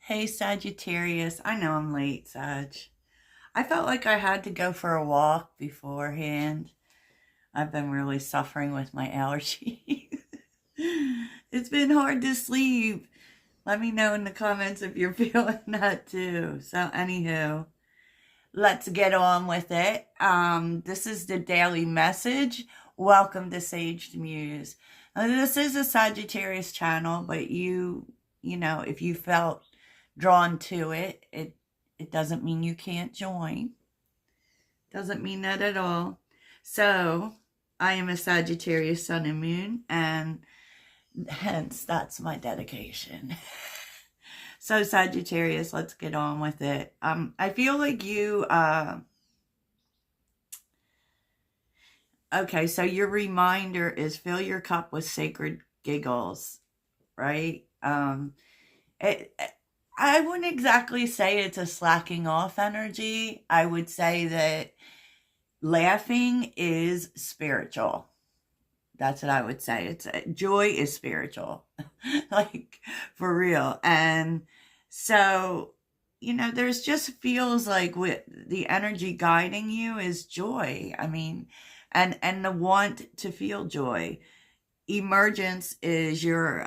Hey Sagittarius, I know I'm late, Sag. I felt like I had to go for a walk beforehand. I've been really suffering with my allergies. It's been hard to sleep. Let me know in the comments if you're feeling that too. So, anywho, let's get on with it. This is the daily message. Welcome to Sage the Muse. Now, this is a Sagittarius channel, but if you felt drawn to it, it doesn't mean you can't join. Doesn't mean that at all. So, I am a Sagittarius sun and moon, and hence that's my dedication. So Sagittarius, let's get on with it. I feel like you okay, so your reminder is fill your cup with sacred giggles, right? It, I wouldn't exactly say it's a slacking off energy. I would say that laughing is spiritual. That's what I would say. It's joy is spiritual, like for real. And so, there's just feels like with the energy guiding you is joy. I mean, and the want to feel joy. Emergence is your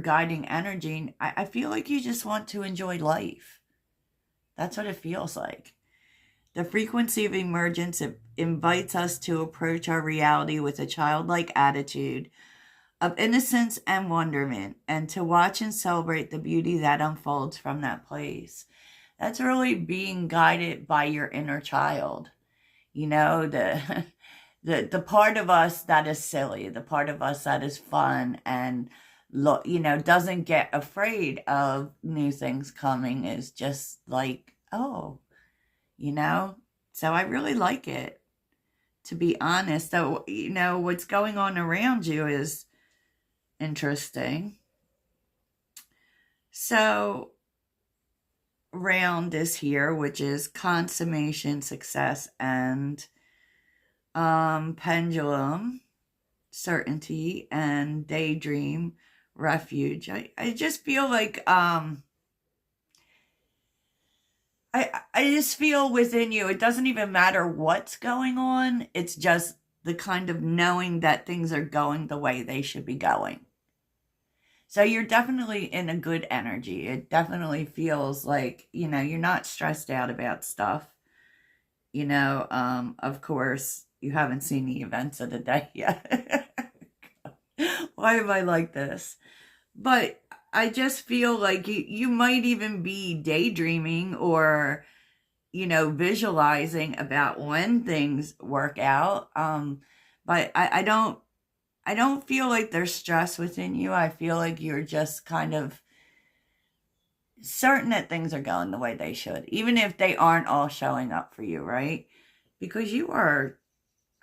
guiding energy. I feel like you just want to enjoy life. That's what it feels like. The frequency of emergence invites us to approach our reality with a childlike attitude of innocence and wonderment, and to watch and celebrate the beauty that unfolds from that place. That's really being guided by your inner child. The the part of us that is silly, the part of us that is fun and doesn't get afraid of new things coming, is just like, oh, so I really like it, to be honest. So, what's going on around you is interesting. So, round is here, which is consummation, success, and pendulum, certainty, and daydream, refuge. I just feel like I just feel within you, it doesn't even matter what's going on. It's just the kind of knowing that things are going the way they should be going. So you're definitely in a good energy. It definitely feels like, you're not stressed out about stuff. Of course, you haven't seen the events of the day yet. Why am I like this? But I just feel like you might even be daydreaming or, visualizing about when things work out. But I don't feel like there's stress within you. I feel like you're just kind of certain that things are going the way they should, even if they aren't all showing up for you, right? Because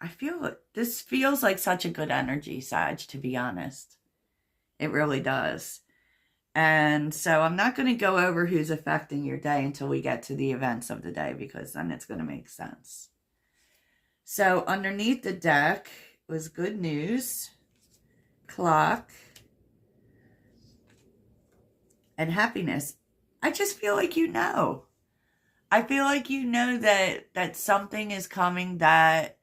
I feel this feels like such a good energy, Sag, to be honest. It really does. And so I'm not going to go over who's affecting your day until we get to the events of the day, because then it's going to make sense. So underneath the deck was good news, clock, and happiness. I just feel like I feel like that something is coming, that,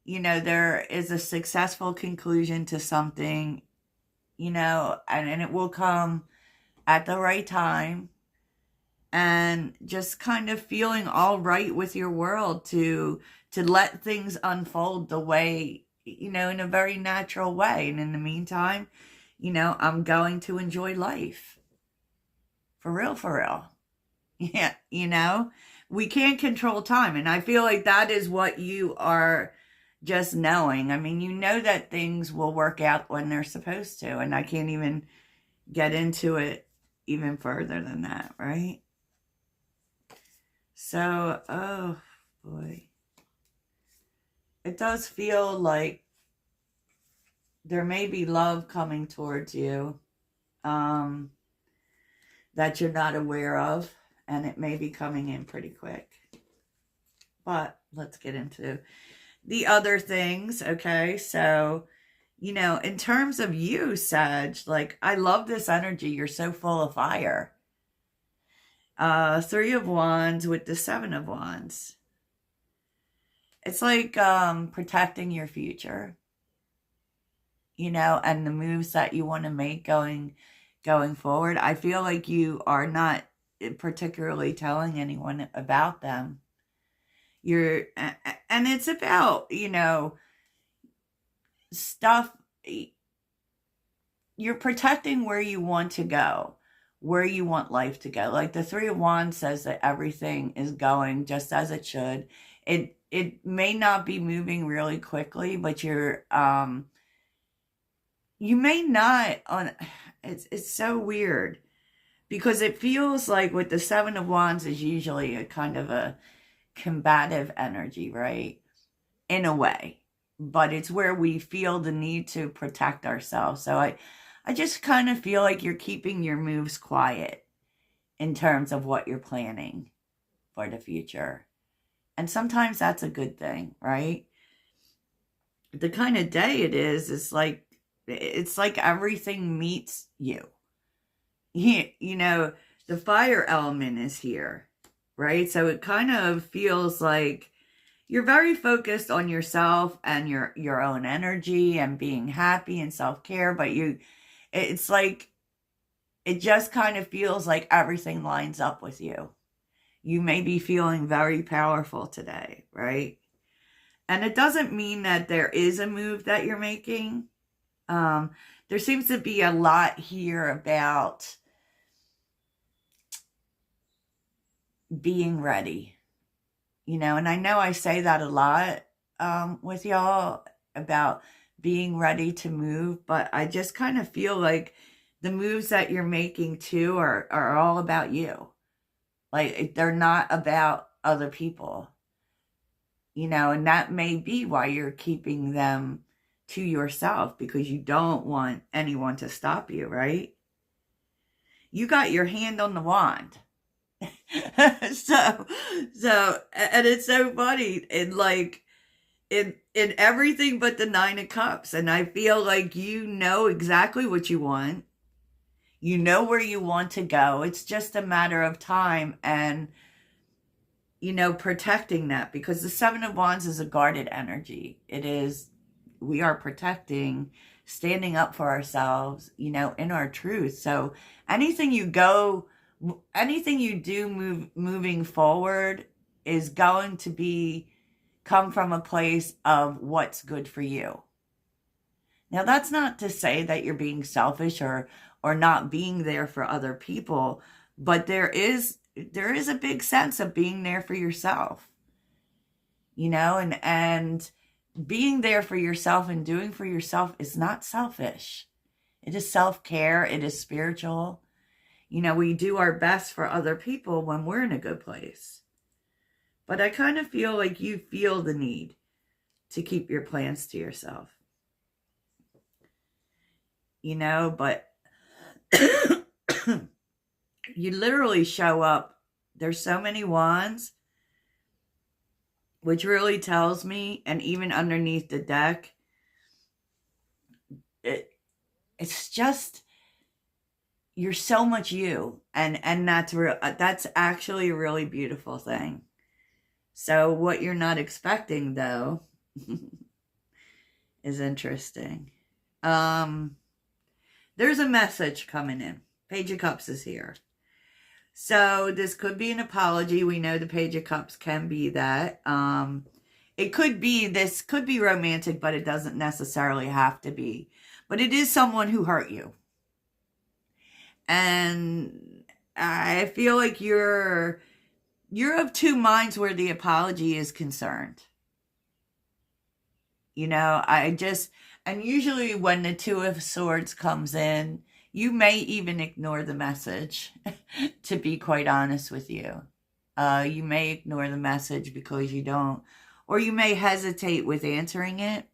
there is a successful conclusion to something, and it will come at the right time, and just kind of feeling all right with your world to let things unfold the way, in a very natural way. And in the meantime, I'm going to enjoy life. For real, for real. Yeah, we can't control time. And I feel like that is what you are just knowing. I mean, you know that things will work out when they're supposed to. And I can't even get into it even further than that, right? So, oh boy. It does feel like there may be love coming towards you that you're not aware of, and it may be coming in pretty quick. But let's get into the other things, okay? So, in terms of you, Sag, like, I love this energy. You're so full of fire. Three of Wands with the Seven of Wands. It's like protecting your future, and the moves that you want to make going forward. I feel like you are not particularly telling anyone about them. And it's about, stuff. You're protecting where you want to go, where you want life to go. Like the Three of Wands says that everything is going just as it should. It may not be moving really quickly, but you may not it's so weird because it feels like with the Seven of Wands is usually a kind of a combative energy, right? In a way, but it's where we feel the need to protect ourselves. So I just kind of feel like you're keeping your moves quiet in terms of what you're planning for the future. And sometimes that's a good thing, right? The kind of day it's like everything meets you. The fire element is here, right? So it kind of feels like you're very focused on yourself and your own energy and being happy and self-care, but it's like, it just kind of feels like everything lines up with you. You may be feeling very powerful today, right? And it doesn't mean that there is a move that you're making. There seems to be a lot here about being ready, and I know I say that a lot with y'all about being ready to move, but I just kind of feel like the moves that you're making too are all about you. Like, they're not about other people, and that may be why you're keeping them to yourself, because you don't want anyone to stop you, right? You got your hand on the wand. so and it's so funny in everything but the Nine of Cups, and I feel like you know exactly what you want. You know where you want to go. It's just a matter of time and, protecting that, because the Seven of Wands is a guarded energy. We are protecting, standing up for ourselves, in our truth. So anything you do moving forward is going to come from a place of what's good for you. Now, that's not to say that you're being selfish or not being there for other people, but there is a big sense of being there for yourself, and being there for yourself and doing for yourself is not selfish. It is self-care. It is spiritual. We do our best for other people when we're in a good place. But I kind of feel like you feel the need to keep your plans to yourself. But you literally show up. There's so many wands, which really tells me, and even underneath the deck, it's just, you're so much you, and that's actually a really beautiful thing. So what you're not expecting, though, is interesting. There's a message coming in. Page of Cups is here. So this could be an apology. We know the Page of Cups can be that. This could be romantic, but it doesn't necessarily have to be. But it is someone who hurt you. And I feel like you're of two minds where the apology is concerned. And usually when the Two of Swords comes in, you may even ignore the message, to be quite honest with you. You may ignore the message because you don't, or you may hesitate with answering it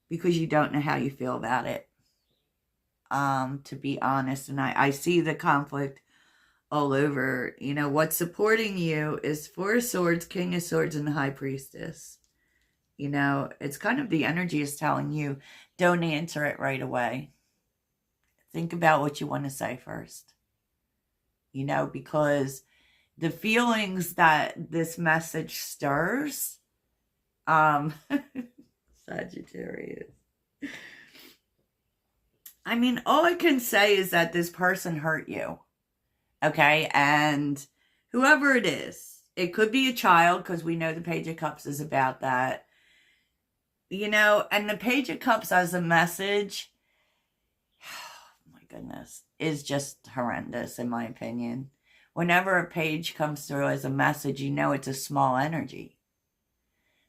because you don't know how you feel about it. To be honest, and I see the conflict all over. What's supporting you is Four of Swords, King of Swords, and the High Priestess. You know, it's kind of the energy is telling you, don't answer it right away. Think about what you want to say first. You know, because the feelings that this message stirs, Sagittarius. I mean, all I can say is that this person hurt you. Okay. And whoever it is, it could be a child, because we know the Page of Cups is about that. You know, and the Page of Cups as a message, oh my goodness, is just horrendous in my opinion. Whenever a page comes through as a message, you know it's a small energy.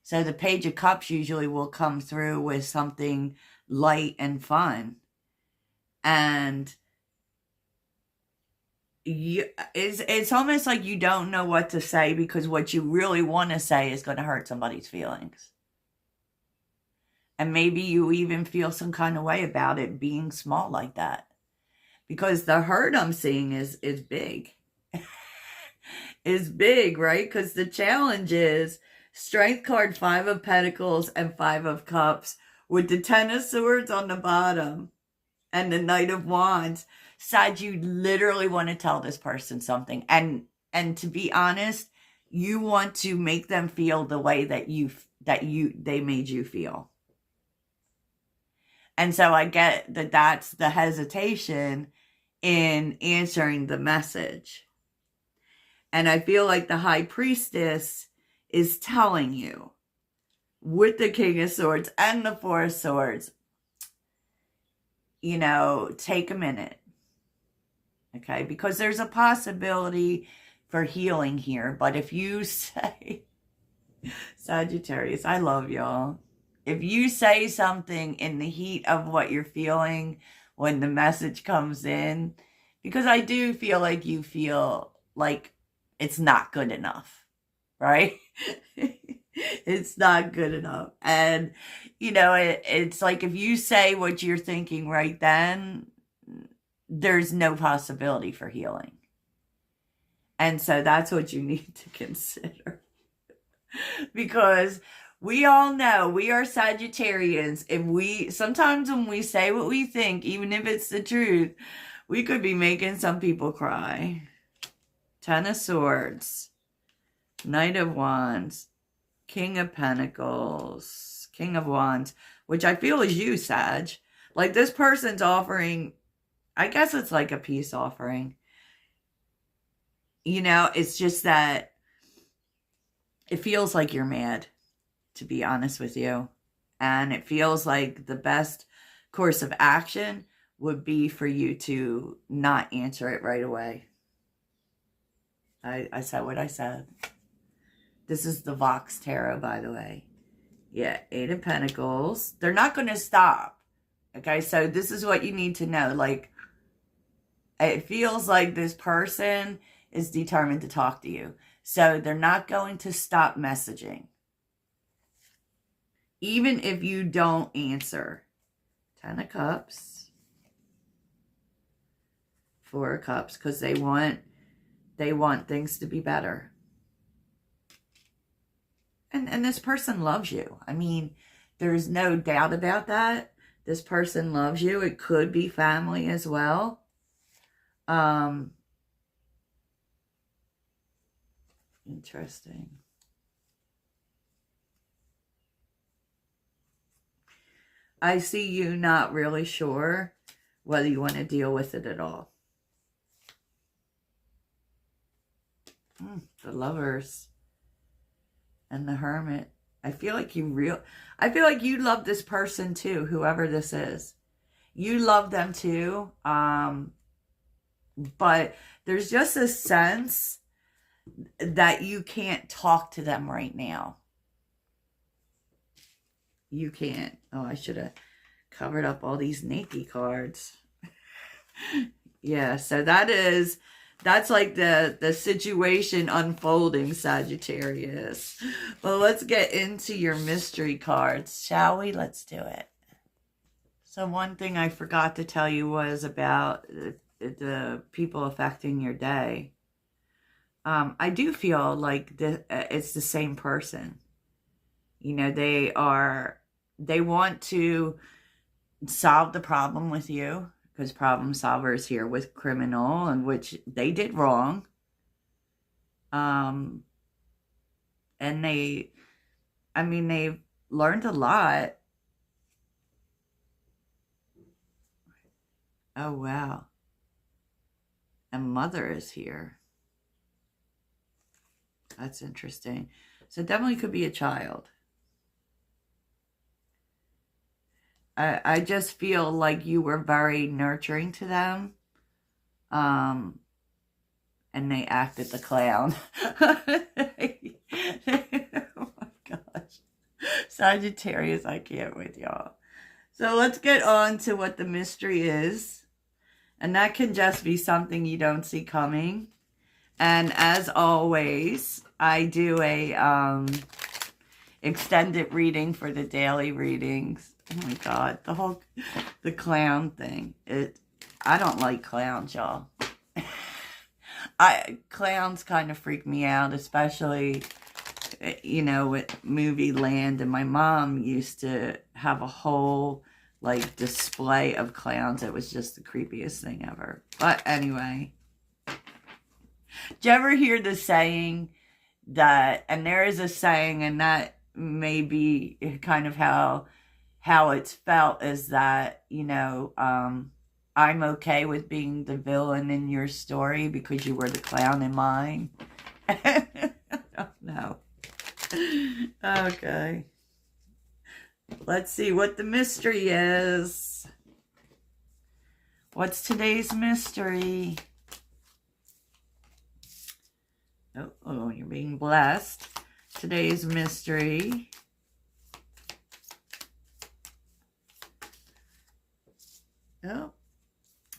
So the Page of Cups usually will come through with something light and fun. And it's almost like you don't know what to say, because what you really want to say is going to hurt somebody's feelings. And maybe you even feel some kind of way about it being small like that. Because the hurt I'm seeing is big. Is big, right? Because the challenge is Strength card, 5 of Pentacles and 5 of Cups, with the 10 of Swords on the bottom and the Knight of Wands. Sag, you literally want to tell this person something. And to be honest, you want to make them feel the way that they made you feel. And so I get that that's the hesitation in answering the message. And I feel like the High Priestess is telling you, with the King of Swords and the Four of Swords, you know, take a minute. Okay? Because there's a possibility for healing here. But if you say, Sagittarius, I love y'all. If you say something in the heat of what you're feeling when the message comes in, because I do feel like you feel like it's not good enough, right? It's not good enough. And, you know, it's like if you say what you're thinking right then, there's no possibility for healing. And so that's what you need to consider. Because we all know we are Sagittarians. Sometimes when we say what we think, even if it's the truth, we could be making some people cry. 10 of Swords, Knight of Wands, King of Pentacles, King of Wands, which I feel is you, Sag. Like this person's offering, I guess it's like a peace offering. You know, it's just that it feels like you're mad, to be honest with you. And it feels like the best course of action would be for you to not answer it right away. I said what I said. This is the Vox Tarot, by the way. Yeah, 8 of Pentacles. They're not going to stop. Okay, so this is what you need to know. Like, it feels like this person is determined to talk to you. So they're not going to stop messaging. Even if you don't answer. 10 of Cups. 4 of Cups. Because they want things to be better. And this person loves you. I mean, there's no doubt about that. This person loves you. It could be family as well. Interesting. I see you not really sure whether you want to deal with it at all. The Lovers and the Hermit. I feel like you love this person too, whoever this is. You love them too. But there's just a sense that you can't talk to them right now. You can't. Oh, I should have covered up all these Nike cards. Yeah, so that's like the situation unfolding, Sagittarius. Well, let's get into your mystery cards, shall we? Let's do it. So one thing I forgot to tell you was about the people affecting your day. I do feel like it's the same person. You know, they want to solve the problem with you, because problem solvers here with criminal, and which they did wrong. And they've learned a lot. Oh, wow. And mother is here. That's interesting. So it definitely could be a child. I just feel like you were very nurturing to them. And they acted the clown. Oh my gosh. Sagittarius, I can't with y'all. So let's get on to what the mystery is. And that can just be something you don't see coming. And as always, I do a extended reading for the daily readings. Oh my God, the clown thing. I don't like clowns, y'all. Clowns kind of freak me out, especially, you know, with movie land. And my mom used to have a whole, like, display of clowns. It was just the creepiest thing ever. But anyway, do you ever hear the saying that, and there is a saying, and that may be kind of how it's felt, is that, you know, I'm okay with being the villain in your story because you were the clown in mine. I don't know. Okay. Let's see what the mystery is. What's today's mystery? Oh, you're being blessed. Today's mystery.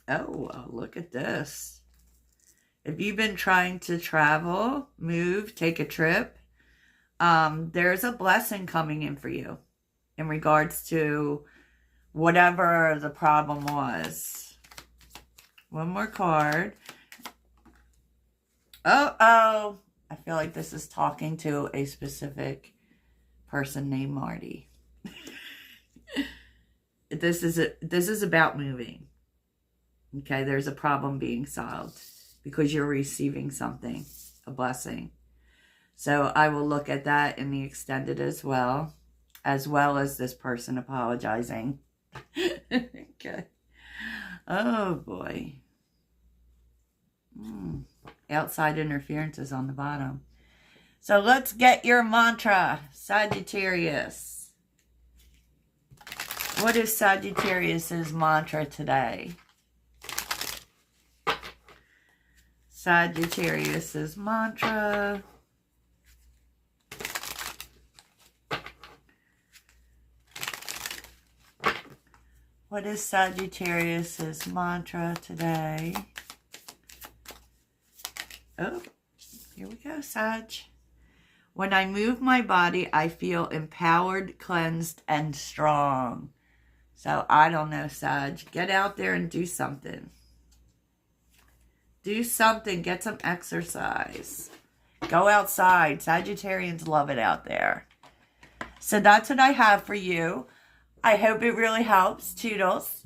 Oh, look at this. If you've been trying to travel, move, take a trip, there's a blessing coming in for you in regards to whatever the problem was. One more card. Oh, I feel like this is talking to a specific person named Marty. This is about moving. Okay, there's a problem being solved because you're receiving something, a blessing. So I will look at that in the extended as well as this person apologizing. Okay. Oh, boy. Outside interference is on the bottom. So let's get your mantra, Sagittarius. What is Sagittarius's mantra today? Sagittarius's mantra. What is Sagittarius's mantra today? Oh, here we go, Sag. When I move my body, I feel empowered, cleansed, and strong. So, I don't know, Sag. Get out there and do something. Do something. Get some exercise. Go outside. Sagittarians love it out there. So, that's what I have for you. I hope it really helps. Toodles.